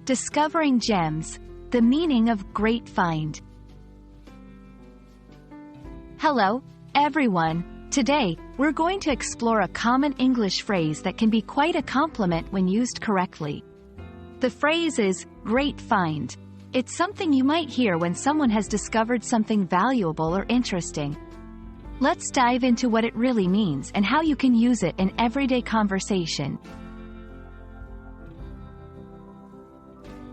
Discovering gems. The meaning of great find. Hello, everyone. Today, we're going to explore a common English phrase that can be quite a compliment when used correctly. The phrase is, great find. It's something you might hear when someone has discovered something valuable or interesting. Let's dive into what it really means and how you can use it in everyday conversation.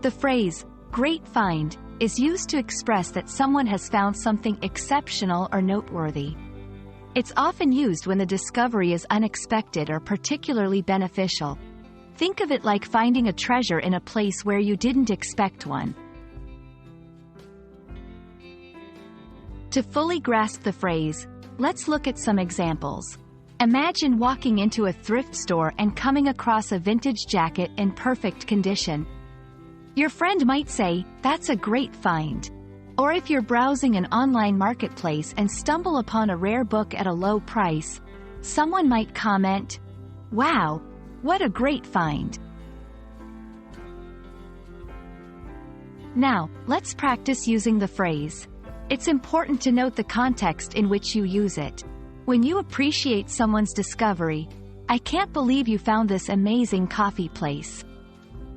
The phrase, great find, is used to express that someone has found something exceptional or noteworthy. It's often used when the discovery is unexpected or particularly beneficial. Think of it like finding a treasure in a place where you didn't expect one. To fully grasp the phrase, let's look at some examples. Imagine walking into a thrift store and coming across a vintage jacket in perfect condition. Your friend might say, "That's a great find." Or if you're browsing an online marketplace and stumble upon a rare book at a low price, someone might comment, "Wow, what a great find." Now, let's practice using the phrase. It's important to note the context in which you use it. When you appreciate someone's discovery, "I can't believe you found this amazing coffee place."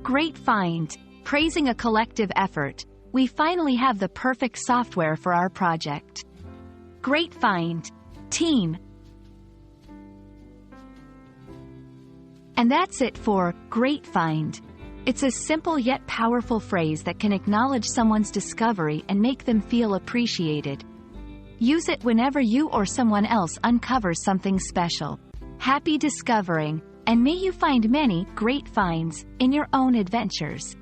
Great find. Praising a collective effort. We finally have the perfect software for our project. Great find. Team. And that's it for great find. It's a simple yet powerful phrase that can acknowledge someone's discovery and make them feel appreciated. Use it whenever you or someone else uncovers something special. Happy discovering, and may you find many great finds in your own adventures.